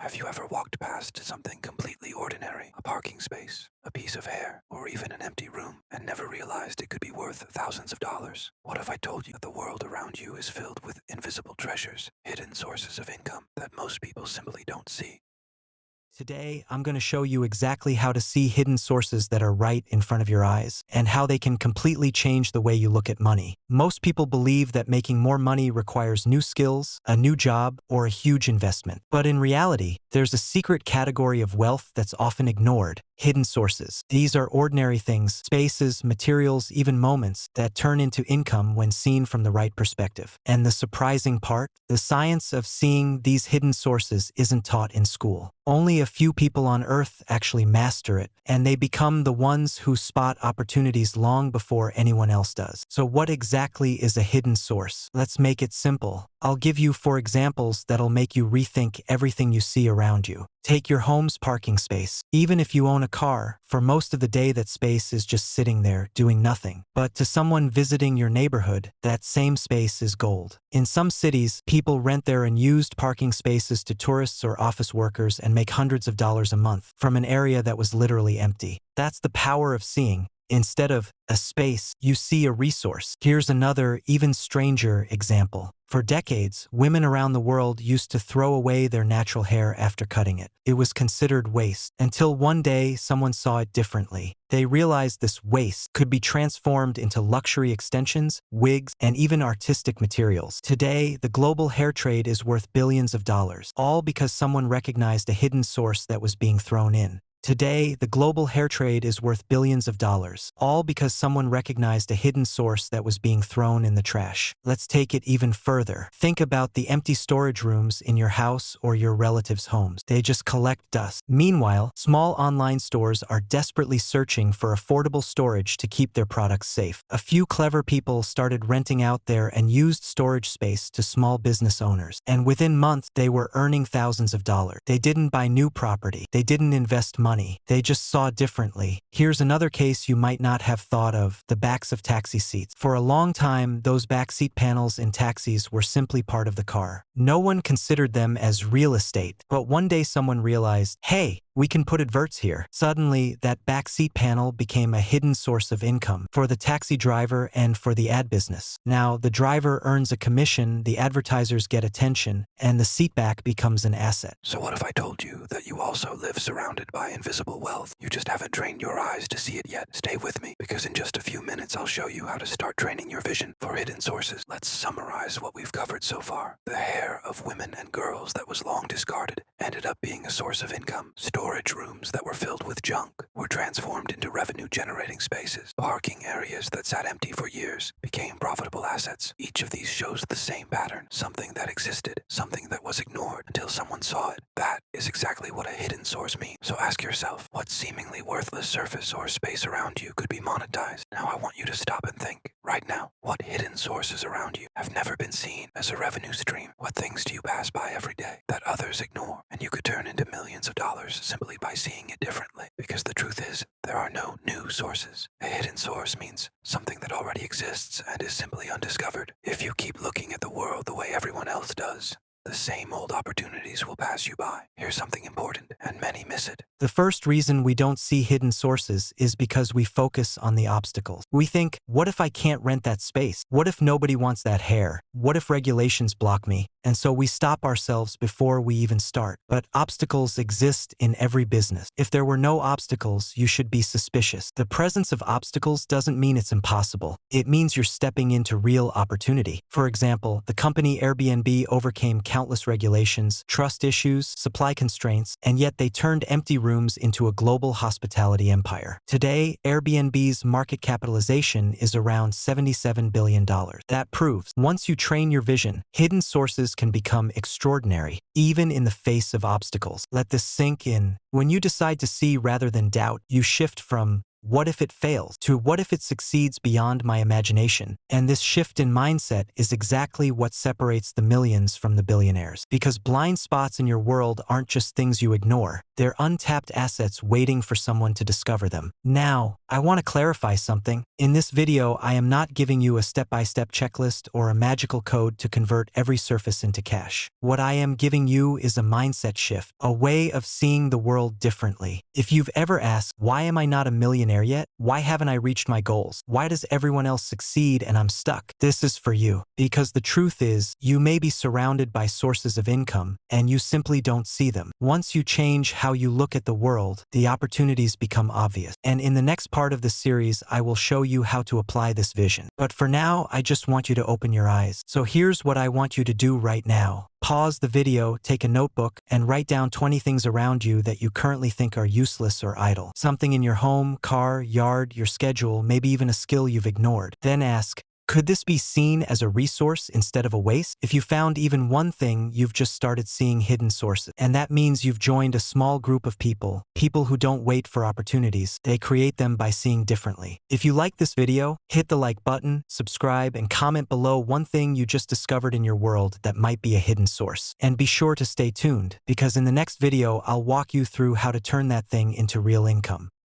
Have you ever walked past something completely ordinary, a parking space, a piece of hair, or even an empty room, and never realized it could be worth thousands of dollars? What if I told you that the world around you is filled with invisible treasures, hidden sources of income that most people simply don't see? Today, I'm going to show you exactly how to see hidden sources that are right in front of your eyes and how they can completely change the way you look at money. Most people believe that making more money requires new skills, a new job, or a huge investment. But in reality, there's a secret category of wealth that's often ignored: hidden sources. These are ordinary things, spaces, materials, even moments that turn into income when seen from the right perspective. And the surprising part? The science of seeing these hidden sources isn't taught in school. Only a few people on Earth actually master it, and they become the ones who spot opportunities long before anyone else does. So what exactly is a hidden source? Let's make it simple. I'll give you 4 examples that'll make you rethink everything you see around you. Take your home's parking space. Even if you own a car, for most of the day that space is just sitting there, doing nothing. But to someone visiting your neighborhood, that same space is gold. In some cities, people rent their unused parking spaces to tourists or office workers and make hundreds of dollars a month from an area that was literally empty. That's the power of seeing. Instead of a space, you see a resource. Here's another, even stranger example. For decades, women around the world used to throw away their natural hair after cutting it. It was considered waste, until one day someone saw it differently. They realized this waste could be transformed into luxury extensions, wigs, and even artistic materials. Today, the global hair trade is worth billions of dollars, all because someone recognized a hidden source that was being thrown in. Today, the global hair trade is worth billions of dollars, all because someone recognized a hidden source that was being thrown in the trash. Let's take it even further. Think about the empty storage rooms in your house or your relatives' homes. They just collect dust. Meanwhile, small online stores are desperately searching for affordable storage to keep their products safe. A few clever people started renting out their unused storage space to small business owners, and within months, they were earning thousands of dollars. They didn't buy new property. They didn't invest money. They just saw differently. Here's another case you might not have thought of: the backs of taxi seats. For a long time, those back seat panels in taxis were simply part of the car. No one considered them as real estate, but one day someone realized, hey, we can put adverts here. Suddenly, that backseat panel became a hidden source of income for the taxi driver and for the ad business. Now, the driver earns a commission, the advertisers get attention, and the seatback becomes an asset. So what if I told you that you also live surrounded by invisible wealth? You just haven't trained your eyes to see it yet. Stay with me, because in just a few minutes I'll show you how to start training your vision for hidden sources. Let's summarize what we've covered so far. The hair of women and girls that was long discarded ended up being a source of income. Storage rooms that were filled with junk were transformed into revenue-generating spaces. Parking areas that sat empty for years became profitable assets. Each of these shows the same pattern: something that existed, something that was ignored until someone saw it. That is exactly what a hidden source means. So ask yourself, what seemingly worthless surface or space around you could be monetized? Now I want you to stop and think. Right now, what hidden sources around you have never been seen as a revenue stream? What things do you pass by every day that others ignore, and you could turn into millions of dollars simply by seeing it differently? Because the truth is, there are no new sources. A hidden source means something that already exists and is simply undiscovered. If you keep looking at the world the way everyone else does, the same old opportunities will pass you by. Here's something important, and many miss it. The first reason we don't see hidden sources is because we focus on the obstacles. We think, what if I can't rent that space? What if nobody wants that hair? What if regulations block me? And so we stop ourselves before we even start. But obstacles exist in every business. If there were no obstacles, you should be suspicious. The presence of obstacles doesn't mean it's impossible. It means you're stepping into real opportunity. For example, the company Airbnb overcame countless regulations, trust issues, supply constraints, and yet they turned empty rooms into a global hospitality empire. Today, Airbnb's market capitalization is around $77 billion. That proves, once you train your vision, hidden sources can become extraordinary, even in the face of obstacles. Let this sink in. When you decide to see rather than doubt, you shift from what if it fails, to what if it succeeds beyond my imagination. And this shift in mindset is exactly what separates the millions from the billionaires. Because blind spots in your world aren't just things you ignore, they're untapped assets waiting for someone to discover them. Now, I want to clarify something. In this video, I am not giving you a step-by-step checklist or a magical code to convert every surface into cash. What I am giving you is a mindset shift, a way of seeing the world differently. If you've ever asked, why am I not a millionaire yet? Why haven't I reached my goals? Why does everyone else succeed and I'm stuck? This is for you. Because the truth is, you may be surrounded by sources of income, and you simply don't see them. Once you change how you look at the world, the opportunities become obvious. And in the next part of the series, I will show you how to apply this vision. But for now, I just want you to open your eyes. So here's what I want you to do right now. Pause the video, take a notebook, and write down 20 things around you that you currently think are useless or idle. Something in your home, car, yard, your schedule, maybe even a skill you've ignored. Then ask, could this be seen as a resource instead of a waste? If you found even one thing, you've just started seeing hidden sources. And that means you've joined a small group of people who don't wait for opportunities. They create them by seeing differently. If you like this video, hit the like button, subscribe, and comment below one thing you just discovered in your world that might be a hidden source. And be sure to stay tuned, because in the next video, I'll walk you through how to turn that thing into real income.